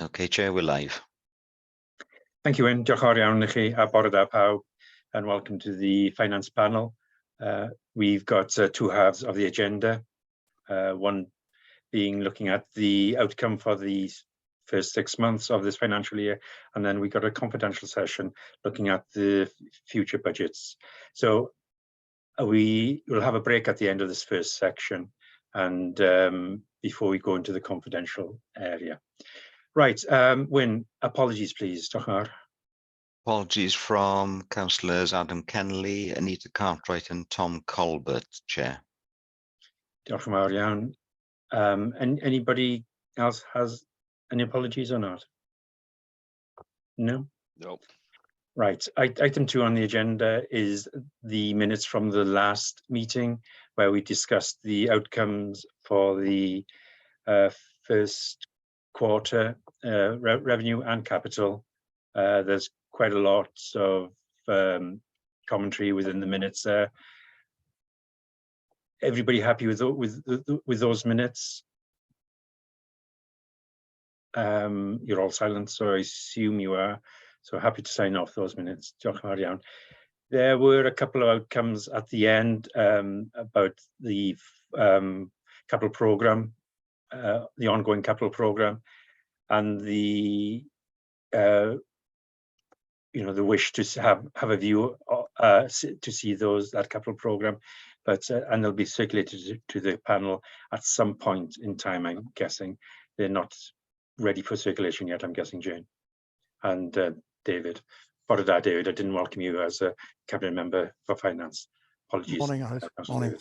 Okay, Chair, we're live. Thank you, Wyn. Diolch yn fawr iawn i chi a bore da pawb, and welcome to the finance panel. We've got two halves of the agenda. One being looking at the outcome for the first 6 months of this financial year, and then we got a confidential session looking at the future budgets. So we will have a break at the end of this first section, and before we go into the confidential area. Right, Wyn, apologies please. Diolch yn fawr. Apologies from Councillors Adam Kennelly, Anita Cartwright and Tom Colbert, Chair. Diolch yn fawr iawn. Anybody else has any apologies or not? No? Nope. Right, item 2 on the agenda is the minutes from the last meeting where we discussed the outcomes for the first quarter revenue and capital. There's quite a lot of commentary within the minutes there. Everybody happy with those minutes? You're all silent, so I assume you are. So happy to sign off those minutes. Diolch yn fawr iawn. There were a couple of outcomes at the end about the capital programme, the ongoing capital programme, and the the wish to have a view to see that capital programme, but and they'll be circulated to the panel at some point in time. I'm guessing they're not ready for circulation yet. I'm guessing, Jane and David. Bore da, David. I didn't welcome you as a cabinet member for finance. Apologies. Morning, Alex. Morning.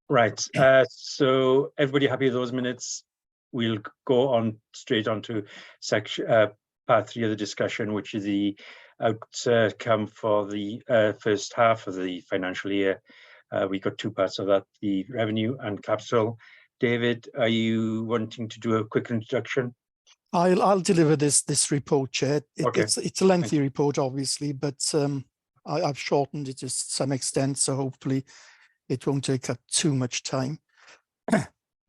Right. So everybody happy with those minutes? We'll go on straight on to section part 3 of the discussion, which is the outcome for the first half of the financial year. We got 2 parts of that: the revenue and capital. David, are you wanting to do a quick introduction? I'll deliver this report, Chair. Okay. It's a lengthy report, obviously, but I've shortened it to some extent, so hopefully it won't take up too much time.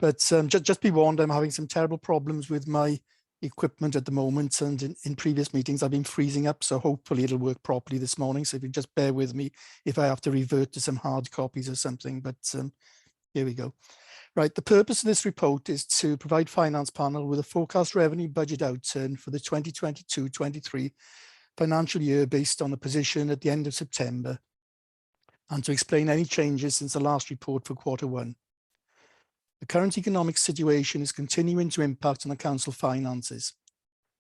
But just be warned, I'm having some terrible problems with my equipment at the moment, and in previous meetings I've been freezing up, so hopefully it'll work properly this morning. So if you just bear with me if I have to revert to some hard copies or something, but here we go. Right, the purpose of this report is to provide Finance Panel with a forecast revenue budget outturn for the 2022-23 financial year based on the position at the end of September, and to explain any changes since the last report for Q1. The current economic situation is continuing to impact on the Council finances.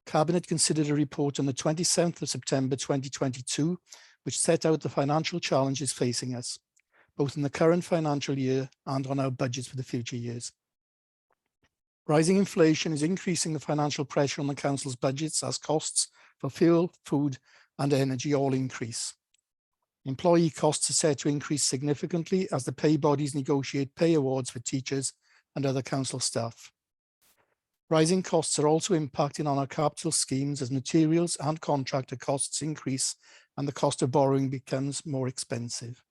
Cabinet considered a report on the 27th of September 2022, which set out the financial challenges facing us, both in the current financial year and on our budgets for the future years. Rising inflation is increasing the financial pressure on the Council's budgets as costs for fuel, food and energy all increase. Employee costs are set to increase significantly as the pay bodies negotiate pay awards for teachers and other Council staff. Rising costs are also impacting on our capital schemes as materials and contractor costs increase and the cost of borrowing becomes more expensive.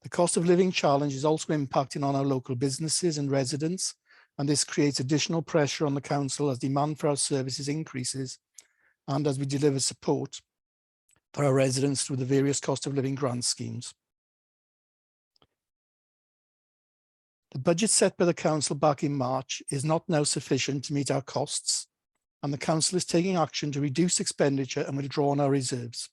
The cost of living challenge is also impacting on our local businesses and residents, and this creates additional pressure on the Council as demand for our services increases and as we deliver support for our residents through the various cost of living grant schemes. The budget set by the Council back in March is not now sufficient to meet our costs, and the Council is taking action to reduce expenditure and withdraw on our reserves.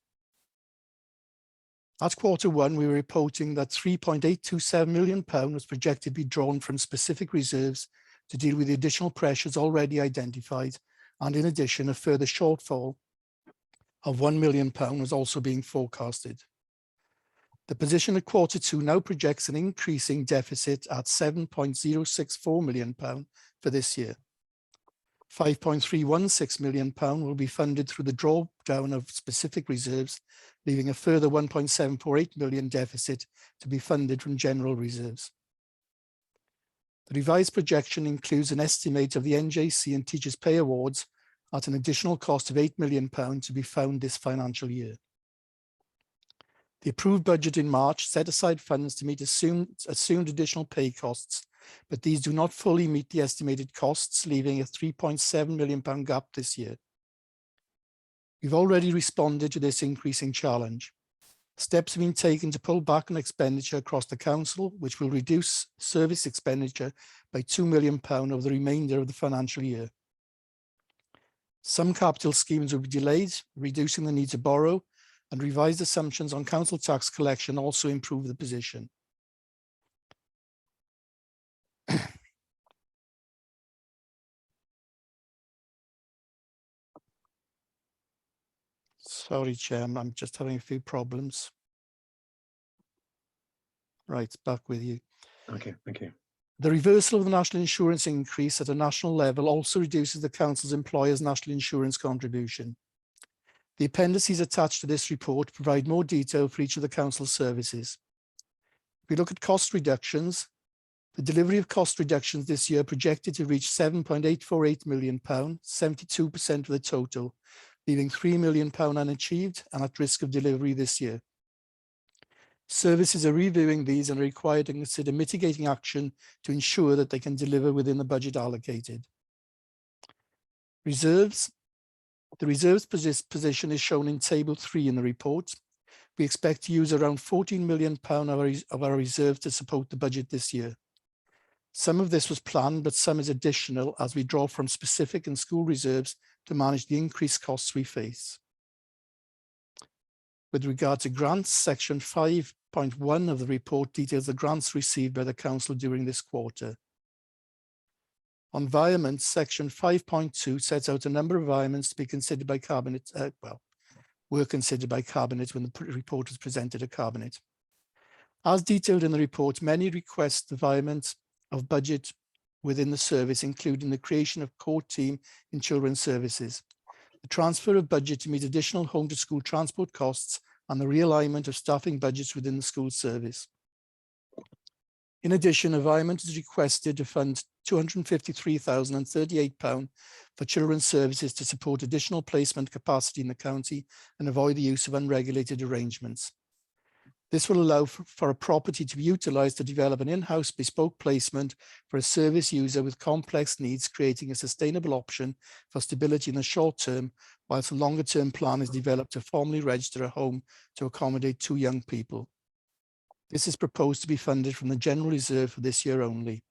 At Q1, we were reporting that £3.827 million was projected to be drawn from specific reserves to deal with the additional pressures already identified, and in addition, a further shortfall of £1 million was also being forecasted. The position at Q2 now projects an increasing deficit at £7.064 million for this year. £5.316 million will be funded through the drawdown of specific reserves, leaving a further £1.748 million deficit to be funded from general reserves. The revised projection includes an estimate of the NJC and Teachers' Pay Awards at an additional cost of £8 million to be found this financial year. The approved budget in March set aside funds to meet assumed additional pay costs but these do not fully meet the estimated costs, leaving a £3.7 million gap this year. We've already responded to this increasing challenge. Steps have been taken to pull back on expenditure across the council, which will reduce service expenditure by £2 million over the remainder of the financial year. Some capital schemes will be delayed, reducing the need to borrow, and revised assumptions on council tax collection also improve the position. Sorry, Chair, I'm just having a few problems. Right, back with you. Okay, thank you. The reversal of the national insurance increase at a national level also reduces the council's employers' national insurance contribution. The appendices attached to this report provide more detail for each of the council services. If we look at cost reductions, the delivery of cost reductions this year projected to reach £7.848 million, 72% of the total, leaving £3 million unachieved and at risk of delivery this year. Services are reviewing these and are required to consider mitigating action to ensure that they can deliver within the budget allocated. Reserves. The reserves position is shown in table 3 in the report. We expect to use around £14 million of our reserve to support the budget this year. Some of this was planned, but some is additional as we draw from specific and school reserves to manage the increased costs we face. With regard to grants, section 5.1 of the report details the grants received by the council during this quarter. On environment, section 5.2 sets out a number of environments to be considered by Cabinet, were considered by Cabinet when the report was presented to Cabinet. As detailed in the report, many request environment of budget within the service, including the creation of core team in children's services, the transfer of budget to meet additional home to school transport costs, and the realignment of staffing budgets within the school service. In addition, environment is requested to fund £253,038 for children's services to support additional placement capacity in the county and avoid the use of unregulated arrangements. This will allow for a property to be utilised to develop an in-house bespoke placement for a service user with complex needs, creating a sustainable option for stability in the short term, whilst a longer term plan is developed to formally register a home to accommodate 2 young people. This is proposed to be funded from the general reserve for this year only.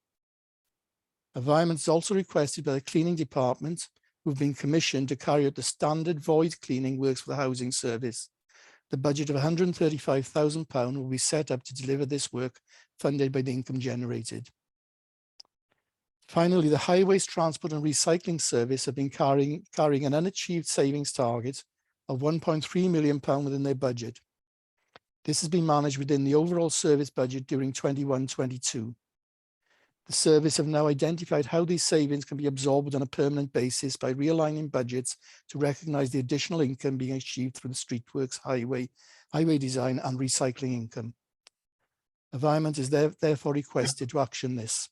Environment is also requested by the cleaning department, who have been commissioned to carry out the standard void cleaning works for the housing service. The budget of £135,000 will be set up to deliver this work, funded by the income generated. Finally, the Highways Transport and Recycling Service have been carrying an unachieved savings target of £1.3 million within their budget. This has been managed within the overall service budget during 21-22. The service have now identified how these savings can be absorbed on a permanent basis by realigning budgets to recognise the additional income being achieved through the streetworks, highway design and recycling income. Environment is therefore requested to action this.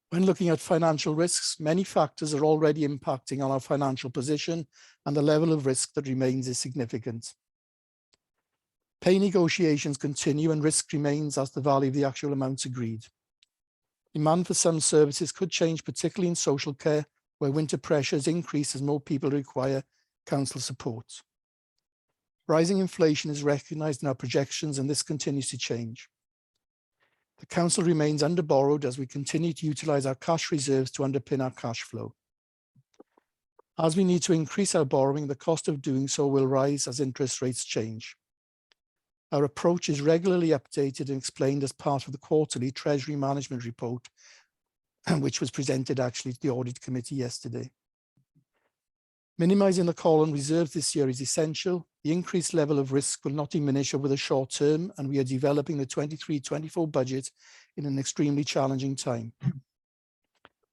When looking at financial risks, many factors are already impacting on our financial position, and the level of risk that remains is significant. Pay negotiations continue and risk remains as the value of the actual amounts agreed. Demand for some services could change, particularly in social care, where winter pressures increase as more people require council support. Rising inflation is recognised in our projections, and this continues to change. The council remains under-borrowed as we continue to utilise our cash reserves to underpin our cash flow. As we need to increase our borrowing, the cost of doing so will rise as interest rates change. Our approach is regularly updated and explained as part of the quarterly Treasury Management Report, which was presented actually to the Audit Committee yesterday. Minimising the call on reserves this year is essential. The increased level of risk will not diminish over the short term, and we are developing the 23-24 budget in an extremely challenging time.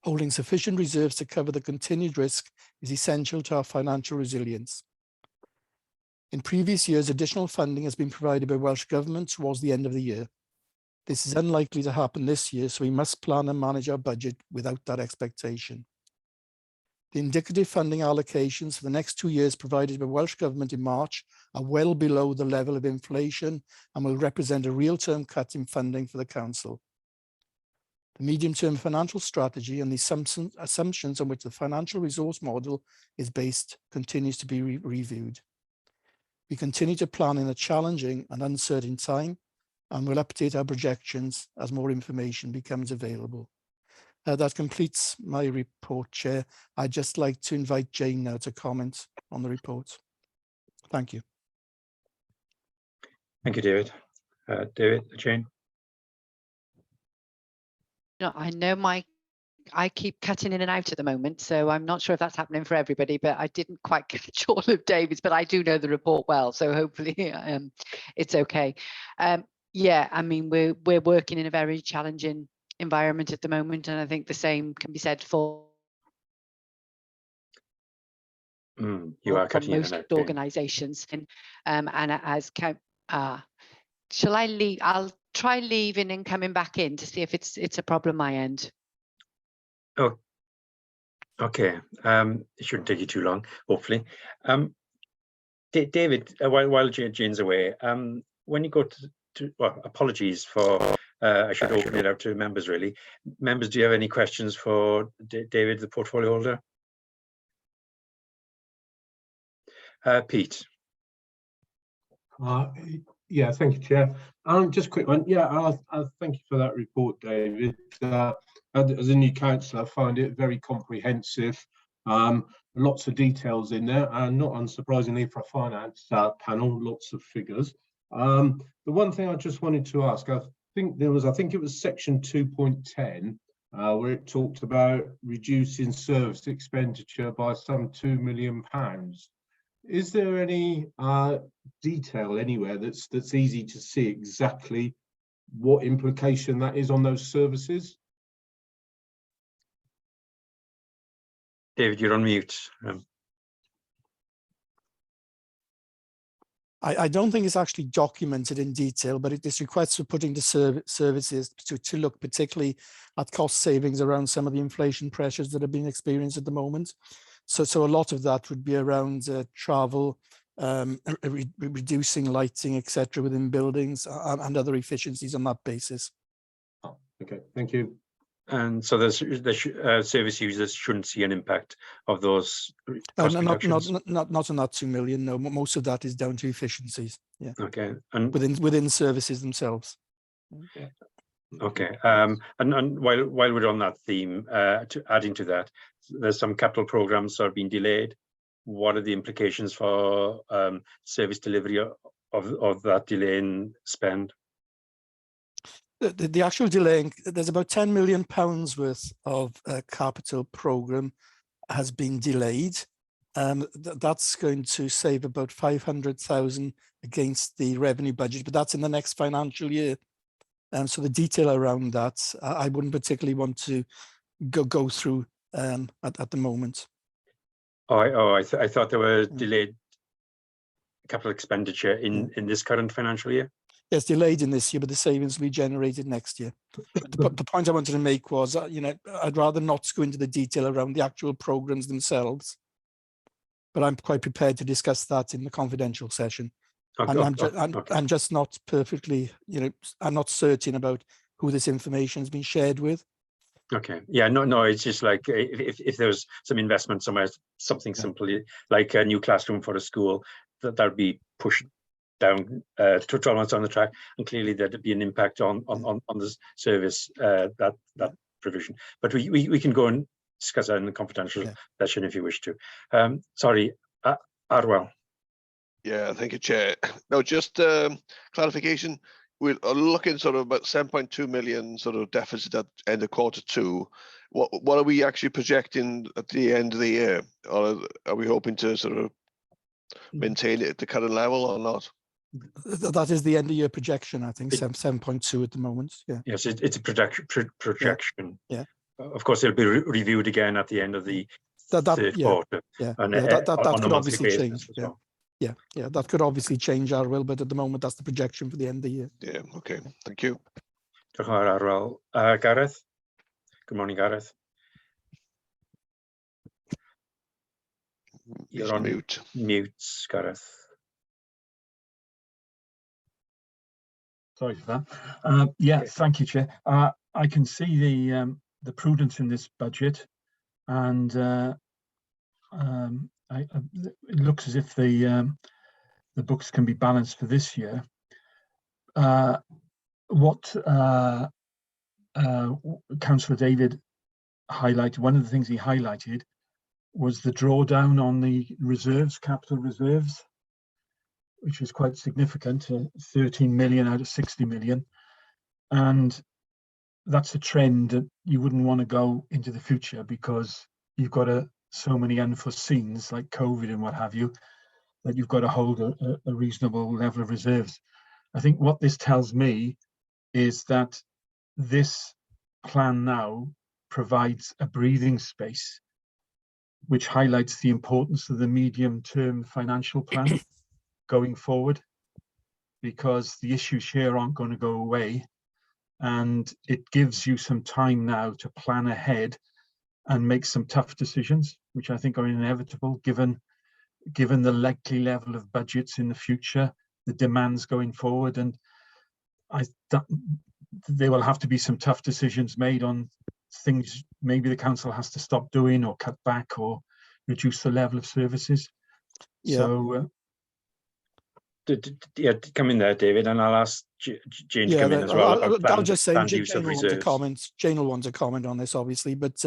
Holding sufficient reserves to cover the continued risk is essential to our financial resilience. In previous years, additional funding has been provided by Welsh Government towards the end of the year. This is unlikely to happen this year, so we must plan and manage our budget without that expectation. The indicative funding allocations for the next 2 years provided by Welsh Government in March are well below the level of inflation and will represent a real-term cut in funding for the council. The medium-term financial strategy and the assumptions on which the financial resource model is based continues to be reviewed. We continue to plan in a challenging and uncertain time, and will update our projections as more information becomes available. That completes my report, Chair. I'd just like to invite Jane now to comment on the report. Thank you. Thank you, David. David, Jane. No, I know I keep cutting in and out at the moment, so I'm not sure if that's happening for everybody, but I didn't quite catch all of David's, but I do know the report well, so hopefully it's okay. Yeah, I mean, we're working in a very challenging environment at the moment, and I think the same can be said for most organisations. And as shall I leave? I'll try leaving and coming back in to see if it's a problem my end. Oh, okay. It shouldn't take you too long, hopefully. David, while Jane's away, when you go to well, apologies for, I should open it out to members really. Members, do you have any questions for David, the portfolio holder? Pete. Yeah, thank you, Chair. Just a quick one. Yeah, I thank you for that report, David. As a new councillor, I find it very comprehensive. Lots of details in there, and not unsurprisingly for a finance panel, lots of figures. The one thing I just wanted to ask, I think it was section 2.10, where it talked about reducing service expenditure by some £2 million. Is there any detail anywhere that's easy to see exactly what implication that is on those services? David, you're on mute. I don't think it's actually documented in detail, but it is requests for putting the services to look particularly at cost savings around some of the inflation pressures that are being experienced at the moment. So a lot of that would be around travel, reducing lighting, etc., within buildings, and other efficiencies on that basis. Oh, okay, thank you. And so the service users shouldn't see an impact of those cost reductions? Not on that 2 million. No, most of that is down to efficiencies. Yeah. Okay. And within services themselves. Yeah. Okay. And while we're on that theme, adding to that, there's some capital programs that are being delayed. What are the implications for service delivery of that delay in spend? The actual delay, there's about £10 million worth of capital program has been delayed. That's going to save about 500,000 against the revenue budget, but that's in the next financial year. So the detail around that, I wouldn't particularly want to go through at the moment. I thought there were delayed capital expenditure in this current financial year. Yes, delayed in this year, but the savings will be generated next year. But the point I wanted to make was, I'd rather not go into the detail around the actual programs themselves, but I'm quite prepared to discuss that in the confidential session. And I'm just not perfectly, I'm not certain about who this information has been shared with. Okay. Yeah. No. It's just like if there's some investment somewhere, something simply like a new classroom for a school, that would be pushed down to 12 months on the track, and clearly there'd be an impact on the service that provision. But we can go and discuss that in the confidential session if you wish to. Sorry, Arwell. Yeah, thank you, Chair. Now, just clarification. We're looking sort of about 7.2 million sort of deficit at end of Q2. What are we actually projecting at the end of the year? Or are we hoping to sort of maintain it at the current level or not? That is the end of year projection, I think, 7.2 at the moment. Yeah. Yes, it's a projection. Yeah. Of course, it'll be reviewed again at the end of the third quarter. Yeah. And that could obviously change. Well. Yeah, that could obviously change, Arwell, but at the moment, that's the projection for the end of the year. Yeah, okay, thank you. Arwell. Gareth. Good morning, Gareth. You're on mute. Gareth. Sorry for that. Yeah, thank you, Chair. I can see the prudence in this budget, and it looks as if the books can be balanced for this year. What Councillor David highlighted, one of the things he highlighted was the drawdown on the reserves, capital reserves, which is quite significant, 13 million out of 60 million. And that's a trend that you wouldn't want to go into the future, because you've got so many unforeseens like COVID and what have you, that you've got to hold a reasonable level of reserves. I think what this tells me is that this plan now provides a breathing space, which highlights the importance of the medium-term financial plan going forward, because the issues here aren't going to go away, and it gives you some time now to plan ahead and make some tough decisions, which I think are inevitable given the likely level of budgets in the future, the demands going forward. And there will have to be some tough decisions made on things maybe the council has to stop doing or cut back or reduce the level of services. Yeah. So come in there, David, and I'll ask Jane to come in as well. I'll just say planned Jane use of will want to reserves. comment. Jane will want to comment on this, obviously, but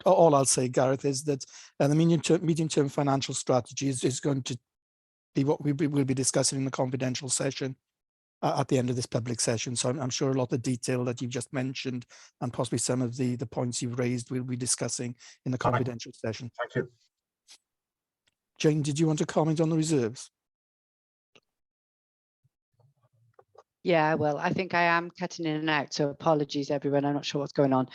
all I'll say, Gareth, is that the medium-term financial strategy is going to be what we will be discussing in the confidential session at the end of this public session. So I'm sure a lot of the detail that you've just mentioned and possibly some of the points you've raised we'll be discussing in the confidential session. Thank you. Jane, did you want to comment on the reserves? Yeah, well, I think I am cutting in and out, so apologies, everyone. I'm not sure what's going on.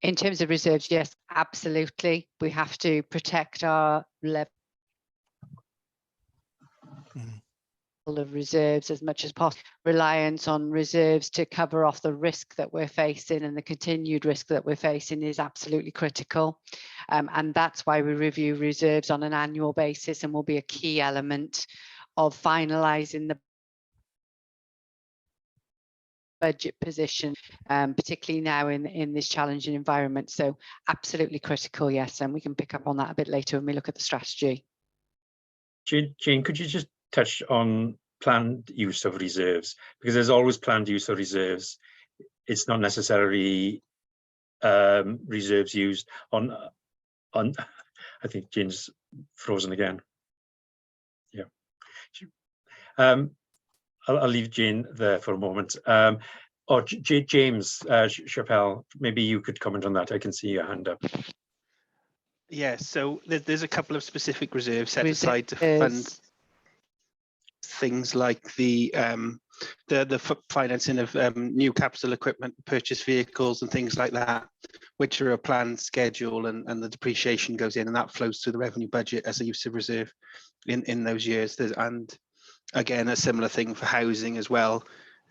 In terms of reserves, yes, absolutely. We have to protect our level of reserves as much as possible. Reliance on reserves to cover off the risk that we're facing and the continued risk that we're facing is absolutely critical. And that's why we review reserves on an annual basis and will be a key element of finalising the budget position, particularly now in this challenging environment. So absolutely critical, yes, and we can pick up on that a bit later when we look at the strategy. Jane, could you just touch on planned use of reserves? Because there's always planned use of reserves. It's not necessarily reserves used on. I think Jane's frozen again. Yeah. I'll leave Jane there for a moment. Or James Chappell, maybe you could comment on that. I can see your hand up. Yeah, so there's a couple of specific reserves set aside to fund things like the financing of new capital equipment, purchase vehicles and things like that, which are a planned schedule, and the depreciation goes in and that flows through the revenue budget as a use of reserve in those years. And again, a similar thing for housing as well.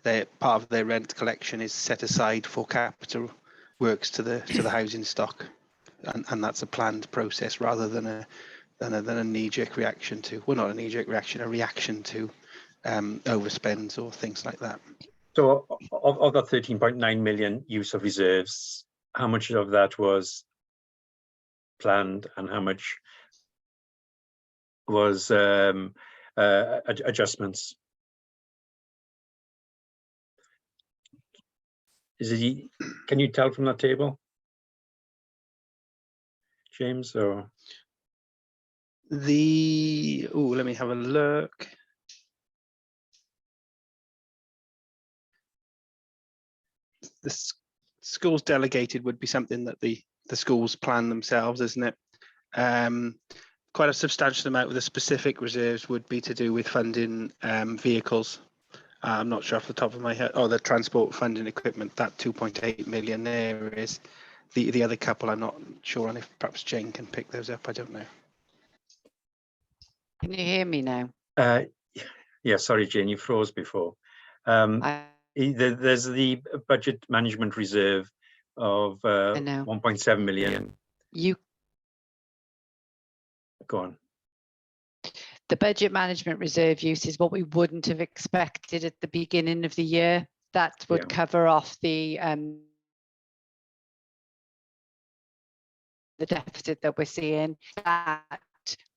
Part of their rent collection is set aside for capital works to the housing stock, and that's a planned process rather than a knee-jerk reaction to, well, not a knee-jerk reaction, a reaction to overspends or things like that. So of that 13.9 million use of reserves, how much of that was planned and how much was adjustments? Can you tell from that table, James? Or let me have a look. The schools delegated would be something that the schools plan themselves, isn't it? Quite a substantial amount of the specific reserves would be to do with funding vehicles. I'm not sure off the top of my head. Oh, the transport funding equipment, that 2.8 million there is. The other couple I'm not sure on, if perhaps Jane can pick those up. I don't know. Can you hear me now? Yeah, sorry, Jane, you froze before. There's the budget management reserve of 1.7 million. Go on. The budget management reserve use is what we wouldn't have expected at the beginning of the year. That would cover off the the deficit that we're seeing. That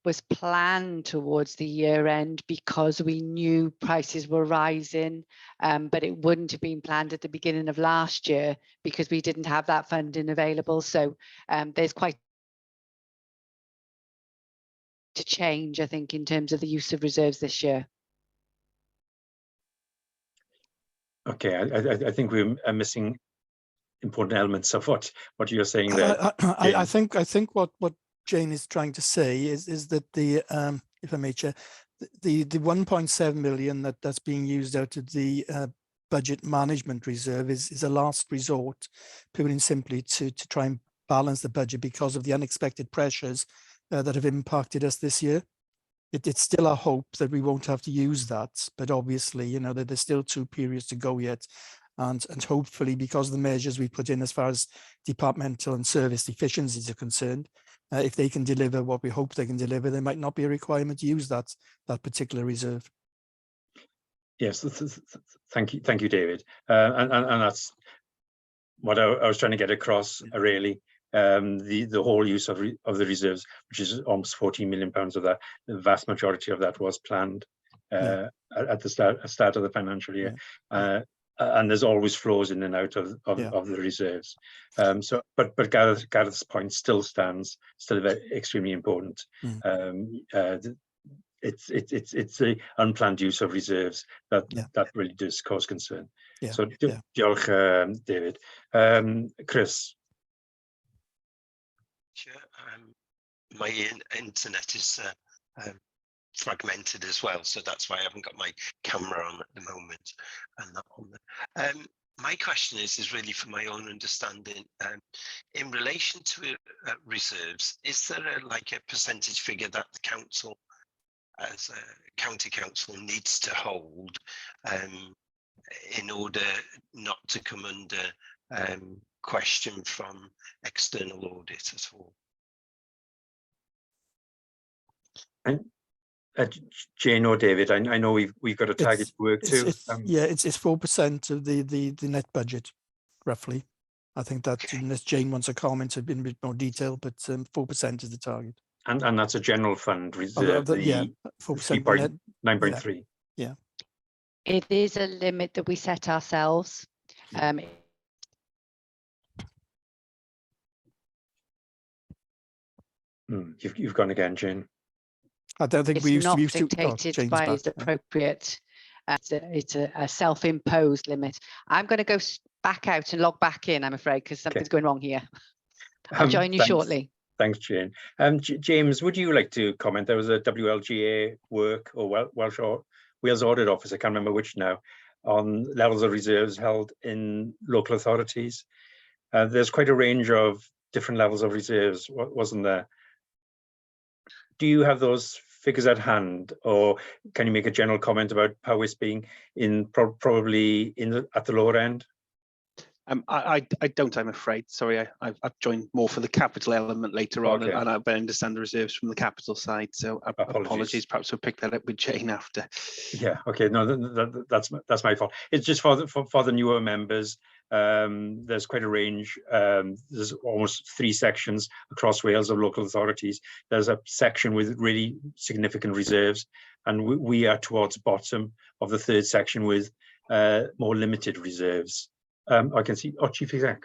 was planned towards the year end because we knew prices were rising, but it wouldn't have been planned at the beginning of last year because we didn't have that funding available. So there's quite a change, I think, in terms of the use of reserves this year. Okay, I think we're missing important elements of what you're saying there. I think what Jane is trying to say is that the if I may, Chair, the 1.7 million that's being used out of the budget management reserve is a last resort, purely and simply to try and balance the budget because of the unexpected pressures that have impacted us this year. It's still our hope that we won't have to use that, but obviously, you know, that there's still 2 periods to go yet. And hopefully, because of the measures we put in as far as departmental and service efficiencies are concerned, if they can deliver what we hope they can deliver, there might not be a requirement to use that particular reserve. Yes, thank you, David. And that's what I was trying to get across, really. The whole use of the reserves, which is almost 14 million pounds of that, the vast majority of that was planned at the start of the financial year. And there's always flows in and out of the reserves. So, but Gareth's point still stands, still very extremely important. It's the unplanned use of reserves that really does cause concern. So, diolch, David. Chris. Sure. My internet is fragmented as well, so that's why I haven't got my camera on at the moment and that on there. My question is really for my own understanding. In relation to reserves, is there a percentage figure that the council, as a county council, needs to hold in order not to come under question from external audit at all? And Jane or David, I know we've got a target to work to. It's 4% of the net budget, roughly. I think that unless Jane wants a comment a bit more detail, but 4% is the target. And that's a general fund reserve. 4%. 9.3. Yeah. It is a limit that we set ourselves. You've gone again, Jane. I don't think we used to. It's not dictated by as appropriate. It's a self-imposed limit. I'm going to go back out and log back in, I'm afraid, because something's going wrong here. I'll join you shortly. Thanks, Jane. James, would you like to comment? There was a WLGA work, or Wales Audit Office, I can't remember which now, on levels of reserves held in local authorities. There's quite a range of different levels of reserves, wasn't there? Do you have those figures at hand, or can you make a general comment about Powys being in probably at the lower end? I don't, I'm afraid. Sorry, I've joined more for the capital element later on, and I understand the reserves from the capital side. So apologies. Perhaps we'll pick that up with Jane after. Yeah. Okay. No, that's my fault. It's just for the newer members. There's quite a range. There's almost 3 sections across Wales of local authorities. There's a section with really significant reserves, and we are towards the bottom of the 3rd section with more limited reserves. I can see. Chief Exec.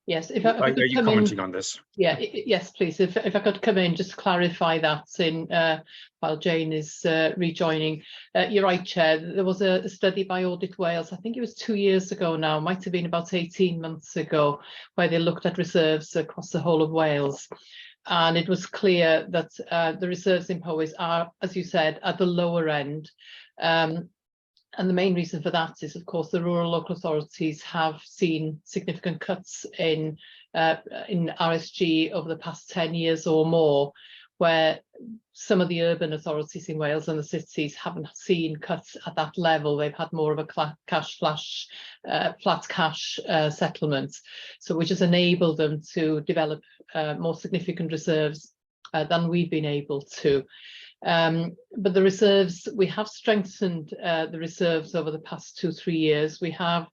Yes, are you commenting on this? Yeah, yes, please. If I could come in, just to clarify that while Jane is rejoining. You're right, Chair. There was a study by Audit Wales, I think it was 2 years ago now, might have been about 18 months ago, where they looked at reserves across the whole of Wales. And it was clear that the reserves in Powys are, as you said, at the lower end. And the main reason for that is, of course, the rural local authorities have seen significant cuts in RSG over the past 10 years or more, where some of the urban authorities in Wales and the cities haven't seen cuts at that level. They've had more of a flat cash settlements, so which has enabled them to develop more significant reserves than we've been able to. But the reserves, we have strengthened the reserves over the past 2-3 years. We have,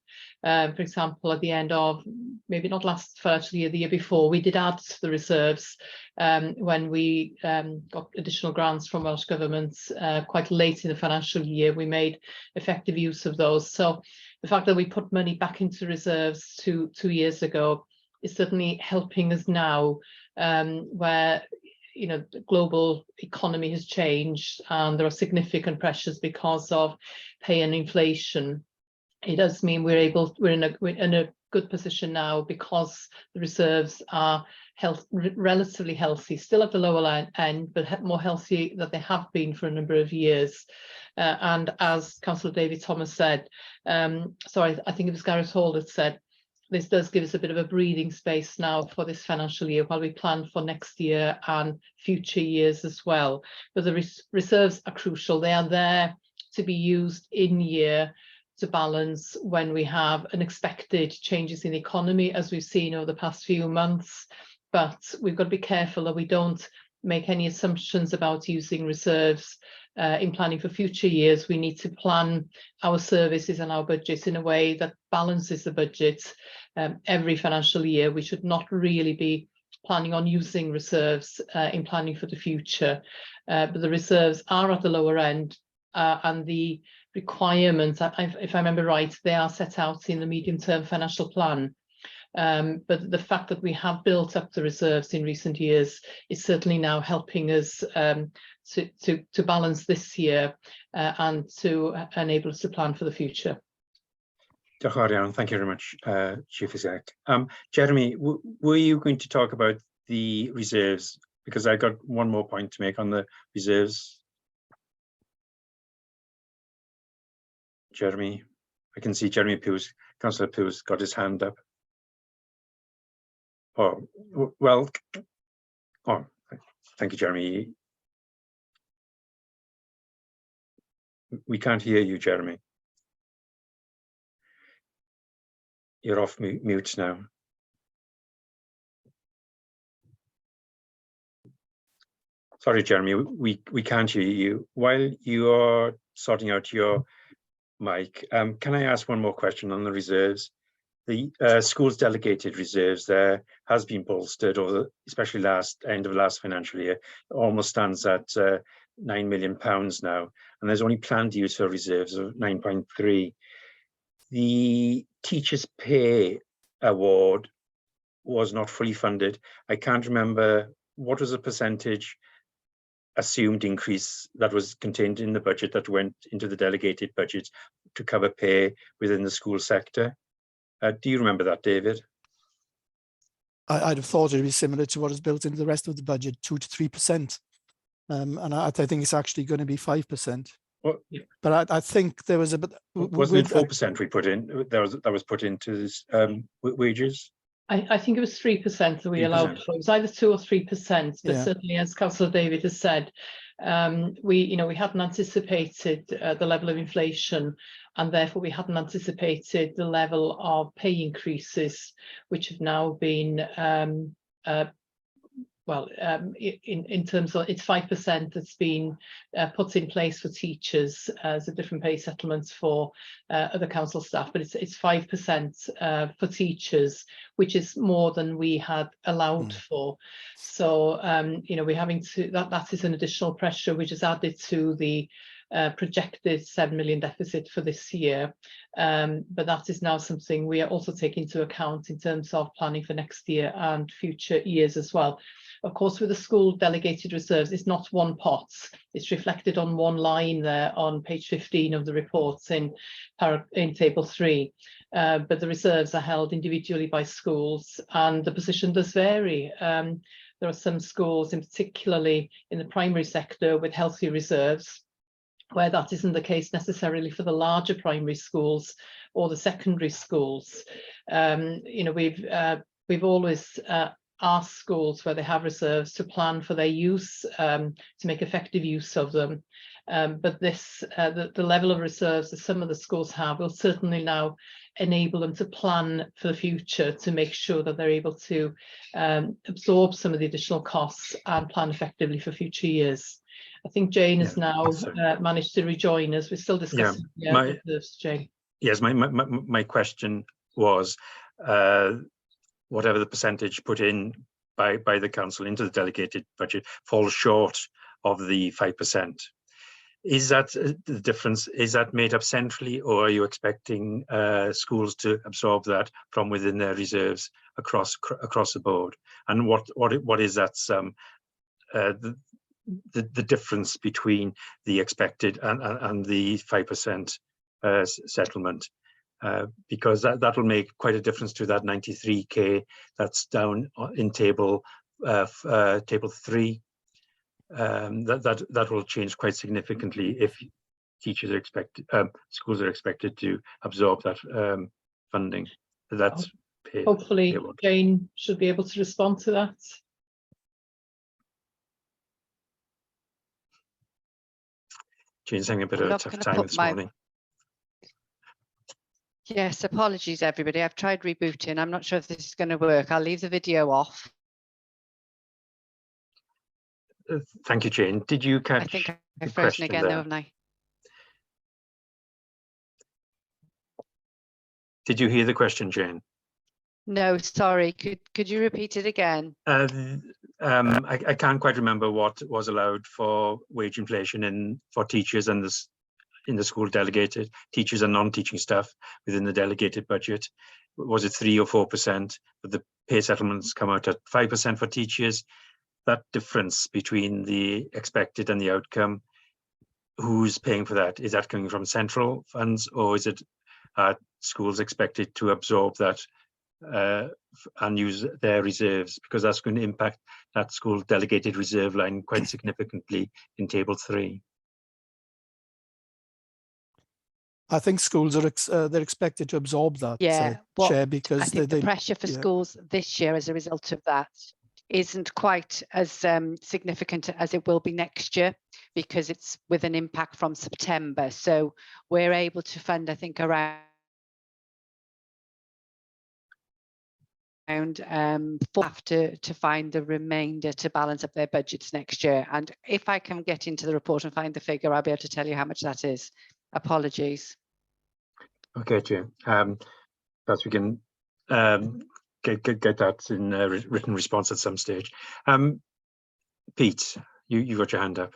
for example, at the end of, maybe not last financial year, the year before, we did add to the reserves when we got additional grants from Welsh Government quite late in the financial year. We made effective use of those. So the fact that we put money back into reserves two years ago is certainly helping us now, where the global economy has changed and there are significant pressures because of pay and inflation. It does mean we're in a good position now because the reserves are relatively healthy, still at the lower end, but more healthy than they have been for a number of years. And as Councillor David Thomas said, sorry, I think it was Gareth Hall that said, this does give us a bit of a breathing space now for this financial year while we plan for next year and future years as well. But the reserves are crucial. They are there to be used in year to balance when we have unexpected changes in the economy, as we've seen over the past few months. But we've got to be careful that we don't make any assumptions about using reserves in planning for future years. We need to plan our services and our budgets in a way that balances the budget every financial year. We should not really be planning on using reserves in planning for the future. But the reserves are at the lower end, and the requirements, if I remember right, they are set out in the medium-term financial plan. But the fact that we have built up the reserves in recent years is certainly now helping us to balance this year and to enable us to plan for the future. Thank you very much, Chief Exec. Jeremy, were you going to talk about the reserves? Because I got one more point to make on the reserves. Jeremy, I can see Jeremy Pews, Councillor Pews got his hand up. Oh, well, oh, thank you, Jeremy. We can't hear you, Jeremy. You're off mute now. Sorry, Jeremy, we can't hear you. While you are sorting out your mic, can I ask one more question on the reserves? The schools delegated reserves there has been bolstered, over, especially end of last financial year, almost stands at £9 million now, and there's only planned use for reserves of 9.3. The teachers' pay award was not fully funded. I can't remember what was the percentage assumed increase that was contained in the budget that went into the delegated budget to cover pay within the school sector. Do you remember that, David? I'd have thought it'd be similar to what is built into the rest of the budget, 2 to 3%. And I think it's actually going to be 5%. Well, but I think there was a bit. Wasn't it 4% we put in? That was put into this, wages. I think it was 3% that we 3%. Allowed for. It was either 2 or 3%. But certainly, as Councillor David has said, we hadn't anticipated the level of inflation, and therefore we hadn't anticipated the level of pay increases, which have now been in terms of, it's 5% that's been put in place for teachers as a different pay settlements for other council staff, but it's 5% for teachers, which is more than we had allowed for. So we're having to, that is an additional pressure which is added to the projected 7 million deficit for this year, but that is now something we are also taking into account in terms of planning for next year and future years as well. Of course, with the school delegated reserves, it's not one pot. It's reflected on one line there on page 15 of the reports in table 3. But the reserves are held individually by schools, and the position does vary. There are some schools, particularly in the primary sector, with healthy reserves, where that isn't the case necessarily for the larger primary schools or the secondary schools. We've always asked schools where they have reserves to plan for their use, to make effective use of them. But the level of reserves that some of the schools have will certainly now enable them to plan for the future, to make sure that they're able to absorb some of the additional costs and plan effectively for future years. I think Jane has Yeah, now sorry. managed to rejoin us. We're still discussing reserves, Jane. Yes, my question was, whatever the percentage put in by the council into the delegated budget falls short of the 5%. Is that the difference? Is that made up centrally, or are you expecting schools to absorb that from within their reserves across the board? And what is that the difference between the expected and the 5% settlement? Because that will make quite a difference to that 93k that's down in table 3. That will change quite significantly if teachers are expected, schools are expected to absorb that funding. That's hopefully Jane should be able to respond to that. Jane's having a bit of a tough time this morning. Yes, apologies everybody. I've tried rebooting. I'm not sure if this is going to work. I'll leave the video off. Thank you, Jane. Did you catch? I think I've frozen again, though, haven't I? Did you hear the question, Jane? No, sorry. Could you repeat it again? I can't quite remember what was allowed for wage inflation for teachers and in the school delegated teachers and non-teaching staff within the delegated budget. Was it 3 or 4%? But the pay settlements come out at 5% for teachers. That difference between the expected and the outcome, who's paying for that? Is that coming from central funds, or is it schools expected to absorb that and use their reserves? Because that's going to impact that school delegated reserve line quite significantly in table 3. I think schools are they're expected to absorb that, Chair, because I think the pressure for schools this year as a result of that isn't quite as significant as it will be next year, because it's with an impact from September. So we're able to fund, I think, around to find the remainder to balance up their budgets next year. And if I can get into the report and find the figure, I'll be able to tell you how much that is. Apologies. Okay, Chair. Perhaps we can get that in a written response at some stage. Pete, you got your hand up.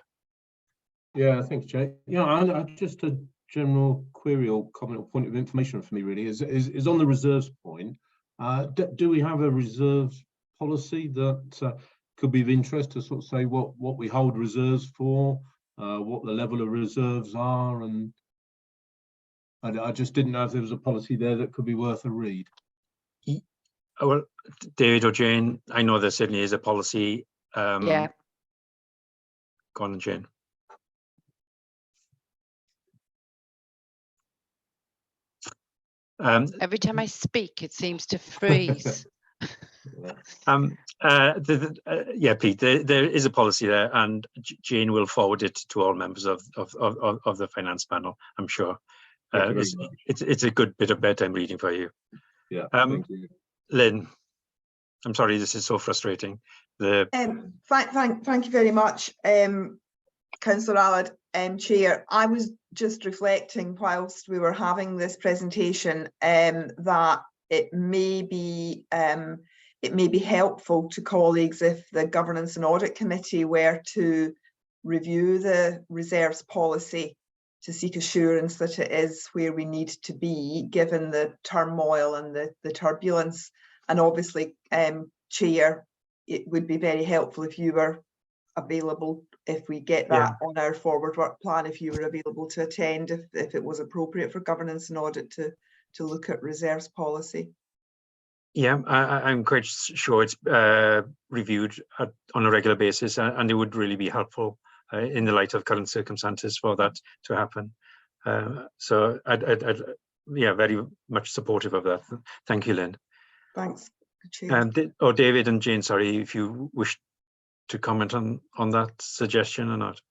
Yeah, thanks, Jay. Yeah, I just a general query or comment or point of information for me really is on the reserves point. Do we have a reserves policy that could be of interest to sort of say what we hold reserves for, what the level of reserves are, and I just didn't know if there was a policy there that could be worth a read. Well, David or Jane, I know there certainly is a policy. Yeah. Go on, Jane. Every time I speak, it seems to freeze. Yeah, Pete, there is a policy there, and Jane will forward it to all members of the finance panel, I'm sure. It's a good bit of bedtime reading for you. Yeah, thank you. Lynn, I'm sorry, this is so frustrating. Thank you very much, Councillor Allard, Chair. I was just reflecting whilst we were having this presentation that it may be helpful to colleagues if the Governance and Audit Committee were to review the reserves policy to seek assurance that it is where we need to be given the turmoil and the turbulence. And obviously, Chair, it would be very helpful if you were available, if we get that on our forward work plan, if you were available to attend, if it was appropriate for Governance and Audit to look at reserves policy. Yeah, I'm quite sure it's reviewed on a regular basis, and it would really be helpful in the light of current circumstances for that to happen. So I'd very much supportive of that. Thank you, Lynn. Thanks. David and Jane, sorry, if you wish to comment on that suggestion or not.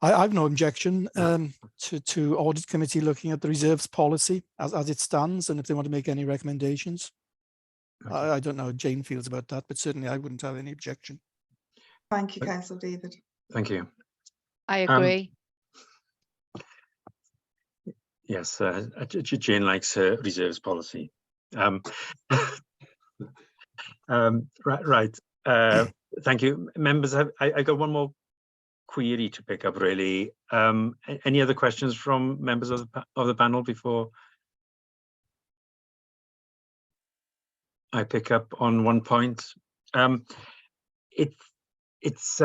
I've no objection to Audit Committee looking at the reserves policy as it stands, and if they want to make any recommendations. I don't know how Jane feels about that, but certainly I wouldn't have any objection. Thank you, Councillor David. Thank you. I agree. Yes, Jane likes her reserves policy. Right. Thank you, members. I got one more query to pick up. Really, any other questions from members of the panel before I pick up on one point? It's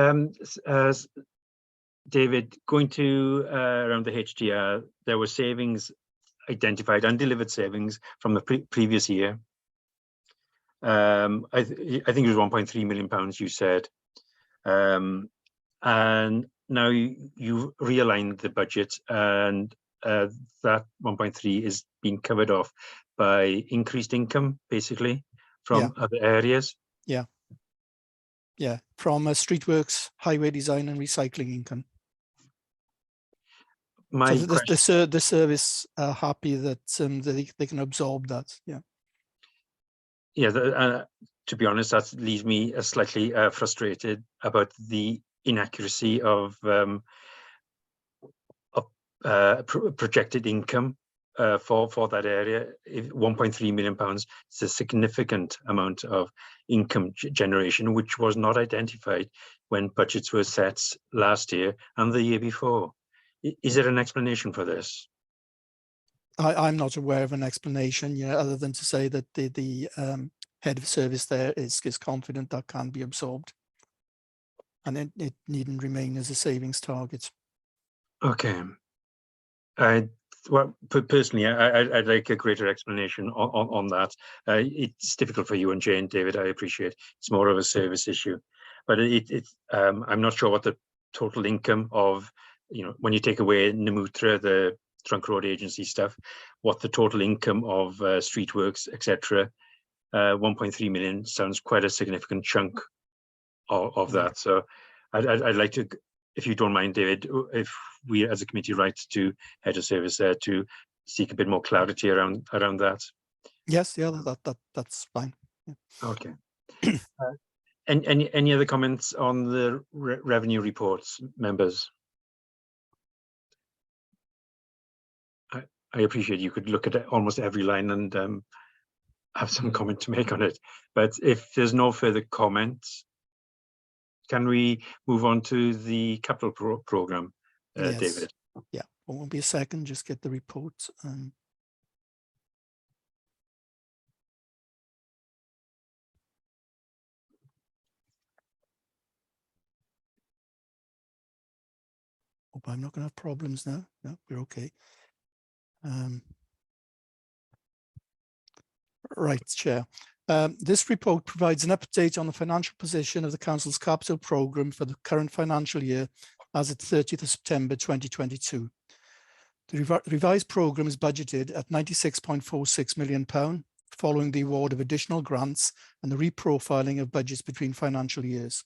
David, going to around the HDR, there were savings identified, undelivered savings from the previous year. I think it was £1.3 million, you said. And now you realigned the budget, and that 1.3 is being covered off by increased income, basically, from other areas. Yeah, from streetworks, highway design and recycling income. My so the service are happy that they can absorb that. To be honest, that leaves me slightly frustrated about the inaccuracy of projected income for that area. £1.3 million is a significant amount of income generation, which was not identified when budgets were set last year and the year before. Is there an explanation for this? I'm not aware of an explanation, other than to say that the head of service there is confident that can be absorbed, and it needn't remain as a savings target. Okay. Well, personally, I'd like a greater explanation on that. It's difficult for you and Jane, David. I appreciate it's more of a service issue, but I'm not sure what the total income of, when you take away Namutra, the trunk road agency stuff, what the total income of streetworks, etc. 1.3 million sounds quite a significant chunk of that. So I'd like to, if you don't mind, David, if we as a committee write to head of service there to seek a bit more clarity around that. Yes, that's fine. Yeah. Okay. Any other comments on the revenue reports, members? I appreciate you could look at almost every line and have some comment to make on it. But if there's no further comments, can we move on to the capital program, yes. David? Yeah, it won't be a second, just get the report. Hope I'm not going to have problems now. No, we're okay. Right, Chair. This report provides an update on the financial position of the Council's capital programme for the current financial year as at 30th of September 2022. The revised programme is budgeted at £96.46 million, following the award of additional grants and the reprofiling of budgets between financial years.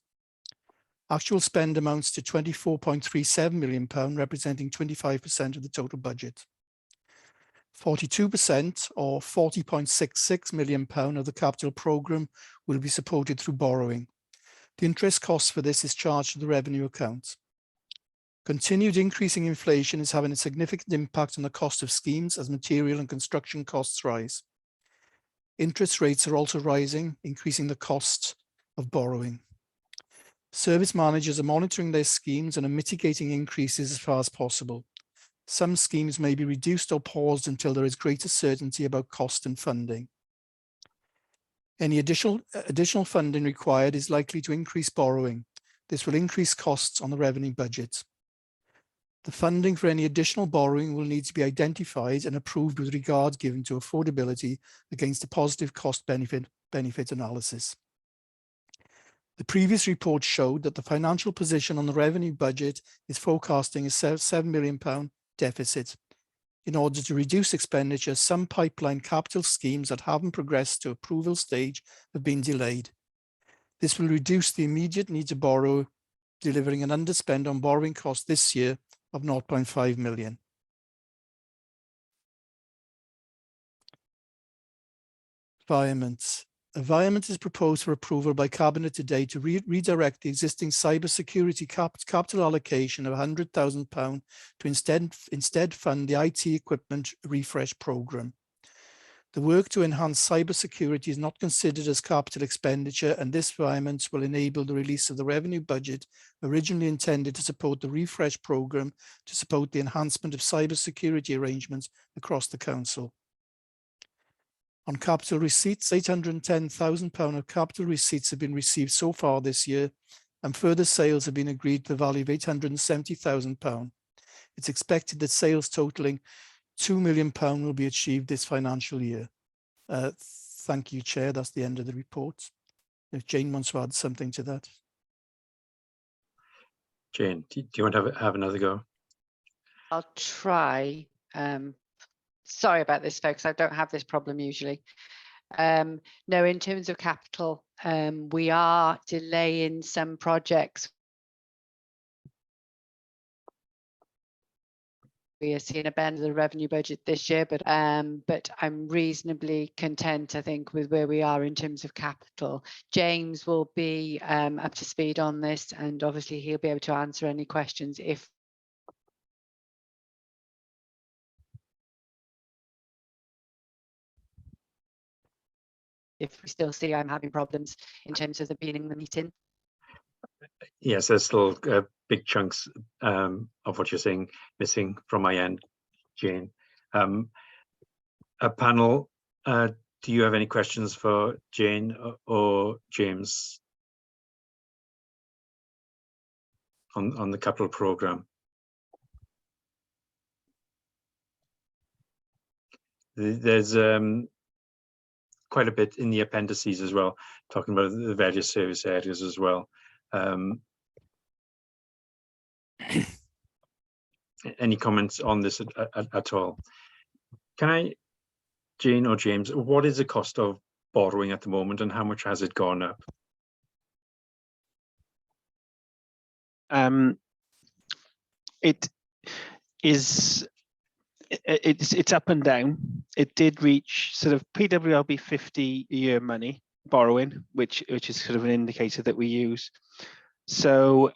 Actual spend amounts to £24.37 million, representing 25% of the total budget. 42% or £40.66 million of the capital programme will be supported through borrowing. The interest cost for this is charged to the revenue account. Continued increasing inflation is having a significant impact on the cost of schemes as material and construction costs rise. Interest rates are also rising, increasing the cost of borrowing. Service managers are monitoring their schemes and are mitigating increases as far as possible. Some schemes may be reduced or paused until there is greater certainty about cost and funding. Any additional funding required is likely to increase borrowing. This will increase costs on the revenue budget. The funding for any additional borrowing will need to be identified and approved with regard given to affordability against a positive cost benefit analysis. The previous report showed that the financial position on the revenue budget is forecasting a £7 million deficit. In order to reduce expenditure, some pipeline capital schemes that haven't progressed to approval stage have been delayed. This will reduce the immediate need to borrow, delivering an underspend on borrowing costs this year of £0.5 million. Environment. Environment is proposed for approval by Cabinet today to redirect the existing cybersecurity capital allocation of £100,000 to instead fund the IT equipment refresh programme. The work to enhance cybersecurity is not considered as capital expenditure, and this environment will enable the release of the revenue budget originally intended to support the refresh programme to support the enhancement of cybersecurity arrangements across the council. On capital receipts, £810,000 of capital receipts have been received so far this year, and further sales have been agreed to the value of £870,000. It's expected that sales totalling £2 million will be achieved this financial year. Thank you, Chair. That's the end of the report. If Jane wants to add something to that. Jane, do you want to have another go? I'll try. Sorry about this, folks. I don't have this problem usually. No, in terms of capital, we are delaying some projects. We are seeing a bend of the revenue budget this year, but I'm reasonably content, I think, with where we are in terms of capital. James will be up to speed on this, and obviously he'll be able to answer any questions if we still see I'm having problems in terms of the being in the meeting. Yes, there's still big chunks of what you're saying missing from my end, Jane. A panel, do you have any questions for Jane or James on the capital programme? There's quite a bit in the appendices as well, talking about the various service areas as well. Any comments on this at all? Can I, Jane or James, what is the cost of borrowing at the moment and how much has it gone up? It's up and down. It did reach sort of PWLB 50 a year money borrowing, which is sort of an indicator that we use. So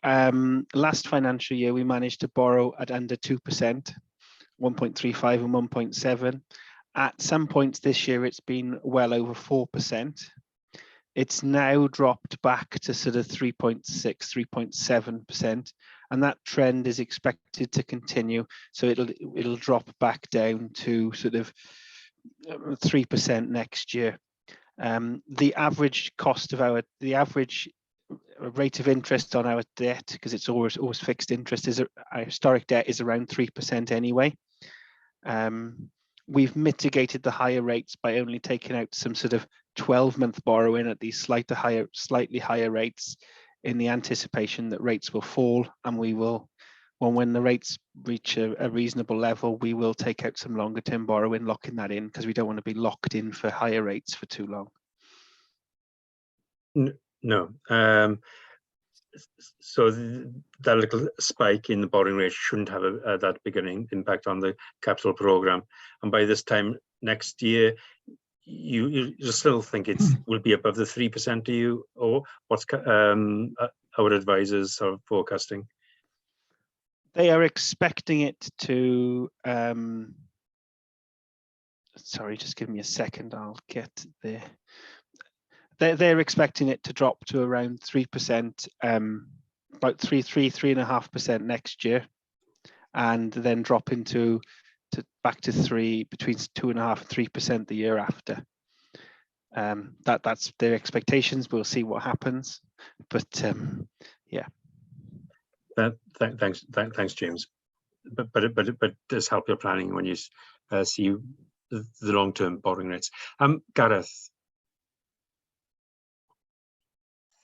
last financial year, we managed to borrow at under 2%, 1.35 and 1.7. At some points this year, it's been well over 4%. It's now dropped back to sort of 3.6, 3.7%. And that trend is expected to continue. So it'll drop back down to sort of 3% next year. The average cost of the average rate of interest on our debt, because it's always fixed interest, our historic debt is around 3% anyway. We've mitigated the higher rates by only taking out some sort of 12-month borrowing at these slightly higher rates, in the anticipation that rates will fall, and we will, when the rates reach a reasonable level, we will take out some longer term borrowing, locking that in, because we don't want to be locked in for higher rates for too long. No. So that little spike in the borrowing rate shouldn't have that big an impact on the capital programme. And by this time next year, you still think it will be above the 3%, do you? Or what's our advisors are forecasting? They are expecting it to, sorry, just give me a second, I'll get there. They're expecting it to drop to around 3%, about 3.5% next year, and then drop into back to between 2.5% and 3% the year after. That's their expectations. We'll see what happens, but yeah. Thanks, James. But it does help your planning when you see the long-term borrowing rates. Gareth.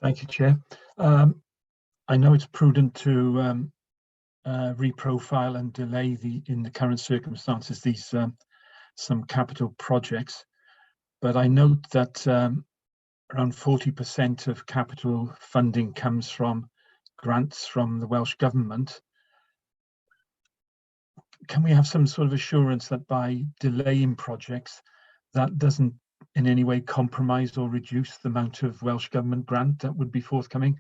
Thank you, Chair. I know it's prudent to reprofile and delay in the current circumstances these some capital projects, but I note that around 40% of capital funding comes from grants from the Welsh Government. Can we have some sort of assurance that by delaying projects, that doesn't in any way compromise or reduce the amount of Welsh Government grant that would be forthcoming?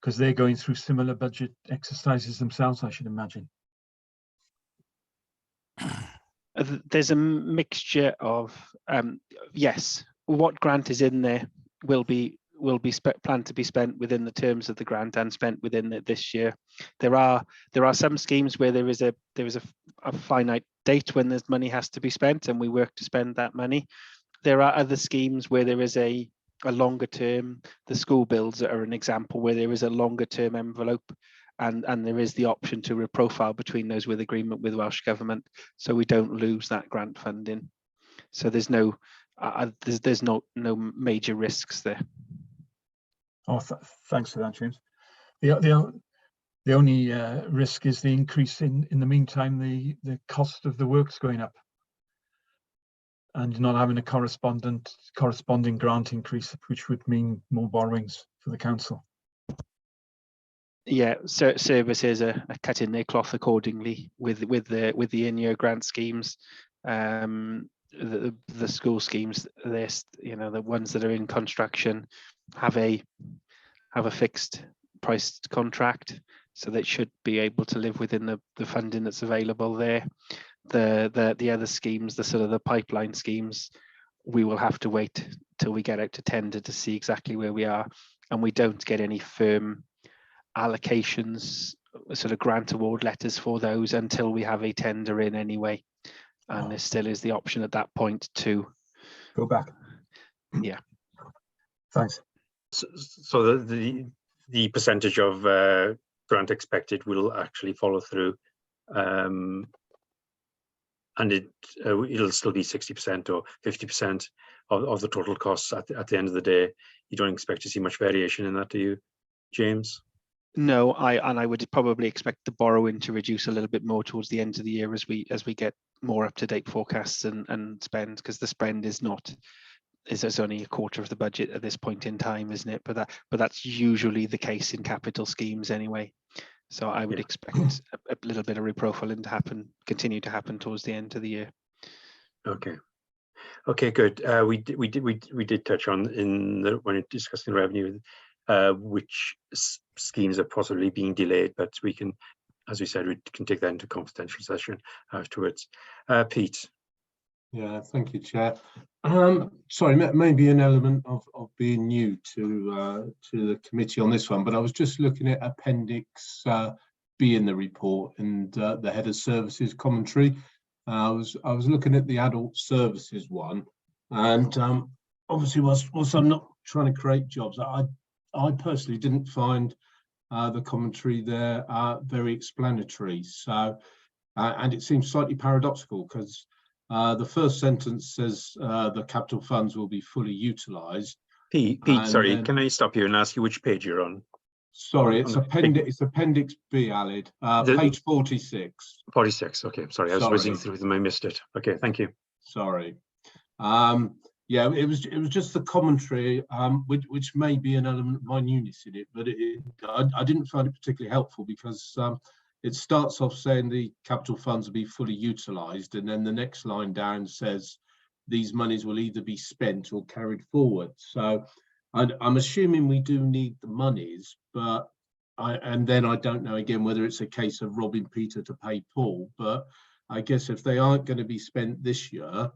Because they're going through similar budget exercises themselves, I should imagine. There's a mixture of yes, what grant is in there will be planned to be spent within the terms of the grant and spent within this year. There are some schemes where there is a finite date when this money has to be spent, and we work to spend that money. There are other schemes where there is a longer term. The school builds are an example where there is a longer term envelope, and there is the option to reprofile between those with agreement with Welsh Government, so we don't lose that grant funding. So there's no major risks there. Oh, thanks for that, James. The only risk is the increase in the meantime, the cost of the work's going up, and not having a corresponding grant increase, which would mean more borrowings for the council. Yeah, so services are cutting their cloth accordingly with the in-year grant schemes. The school schemes, the ones that are in construction have a fixed priced contract, so they should be able to live within the funding that's available there. The other schemes, the sort of the pipeline schemes, we will have to wait till we get out to tender to see exactly where we are, and we don't get any firm allocations, sort of grant award letters for those until we have a tender in anyway. And there still is the option at that point to go back. Yeah. Thanks. So the percentage of grant expected will actually follow through, and it'll still be 60% or 50% of the total costs at the end of the day. You don't expect to see much variation in that, do you, James? No, I would probably expect the borrowing to reduce a little bit more towards the end of the year as we get more up-to-date forecasts and spend, because the spend is only a quarter of the budget at this point in time, isn't it? But that's usually the case in capital schemes anyway. So I would expect a little bit of reprofiling to continue to happen towards the end of the year. Okay, good. We did touch on when discussing revenue, which schemes are possibly being delayed, but we can, as we said, we can take that into confidential session afterwards. Pete. Yeah, thank you, Chair. Sorry, maybe an element of being new to the committee on this one, but I was just looking at Appendix B in the report and the head of services commentary. I was looking at the adult services one, and obviously, whilst I'm not trying to create jobs, I personally didn't find the commentary there very explanatory. So, and it seems slightly paradoxical, because the first sentence says the capital funds will be fully utilised. Pete, sorry, can I stop you and ask you which page you're on? Sorry, it's Appendix B, Alid, page 46. 46. Okay, sorry, I was whizzing through them. I missed it. Okay, thank you. Sorry. Yeah, it was just the commentary, which may be an element of my newness in it, but I didn't find it particularly helpful, because it starts off saying the capital funds will be fully utilised, and then the next line down says these monies will either be spent or carried forward. So I'm assuming we do need the monies, but and then I don't know again whether it's a case of robbing Peter to pay Paul, but I guess if they aren't going to be spent this year,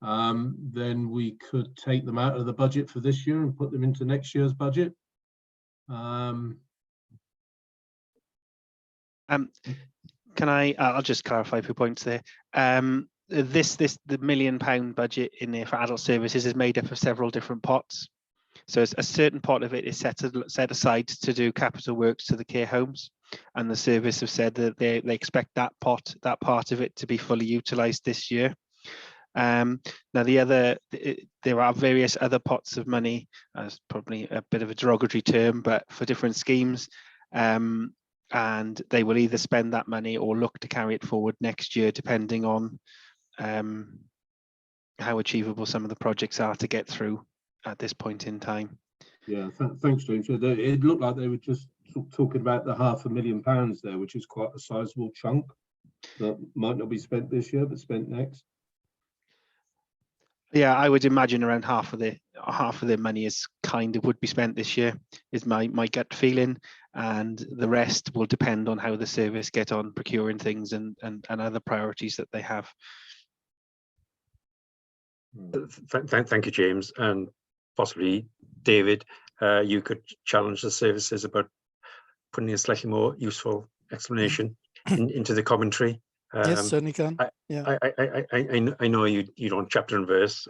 then we could take them out of the budget for this year and put them into next year's budget. Can I'll just clarify a few points there. The £1 million budget in there for adult services is made up of several different pots. So a certain part of it is set aside to do capital works to the care homes, and the service have said that they expect that part of it to be fully utilised this year. Now there are various other pots of money, that's probably a bit of a derogatory term, but for different schemes, and they will either spend that money or look to carry it forward next year, depending on how achievable some of the projects are to get through at this point in time. Yeah, thanks, James. It looked like they were just talking about the £500,000 there, which is quite a sizable chunk that might not be spent this year, but spent next. Yeah, I would imagine around half of the money is kind of would be spent this year, is my gut feeling, and the rest will depend on how the service get on procuring things and other priorities that they have. Thank you, James, and possibly David. You could challenge the services about putting a slightly more useful explanation into the commentary. Yes, certainly can. Yeah, I know you don't chapter and verse,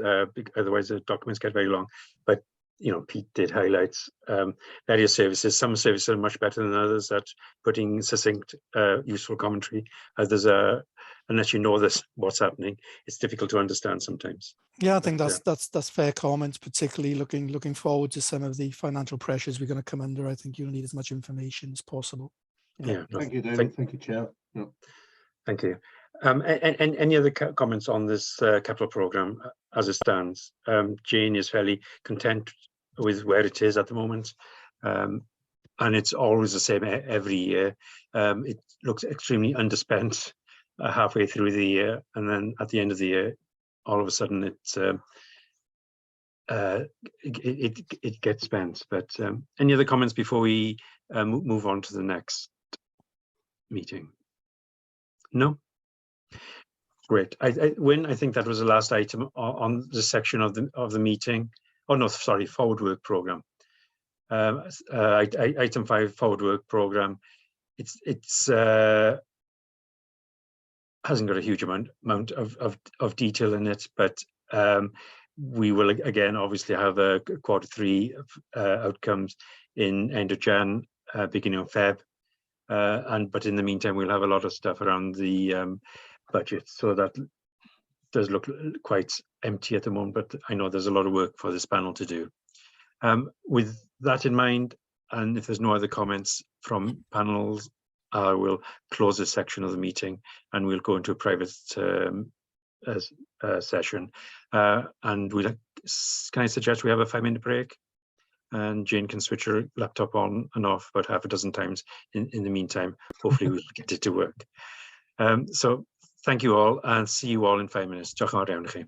otherwise the documents get very long. But you know, Pete did highlights various services. Some services are much better than others at putting succinct, useful commentary. Others are, unless you know what's happening, it's difficult to understand sometimes. yeah, I think that's fair comment. Particularly looking forward to some of the financial pressures we're going to come under. I think you'll need as much information as possible. Yeah. Thank you, David. Thank you, Chair. Yeah. Thank you. And any other comments on this capital programme as it stands? Jane is fairly content with where it is at the moment, and it's always the same every year. It looks extremely underspent halfway through the year, and then at the end of the year, all of a sudden it gets spent. But any other comments before we move on to the next meeting? No. Great. Wynne, I think that was the last item on the section of the meeting. Oh no, sorry, forward work programme. Item 5, forward work programme. It's hasn't got a huge amount of detail in it, but we will again obviously have a Q3 outcomes in end of Jan, beginning of Feb. But in the meantime, we'll have a lot of stuff around the budget, so that does look quite empty at the moment, but I know there's a lot of work for this panel to do. With that in mind, and if there's no other comments from panels, I will close this section of the meeting and we'll go into a private session. And can I suggest we have a 5-minute break? And Jane can switch her laptop on and off about half a dozen times in the meantime. Hopefully we'll get it to work. So thank you all, and see you all in 5 minutes. Diolch yn fawr iawn i chi.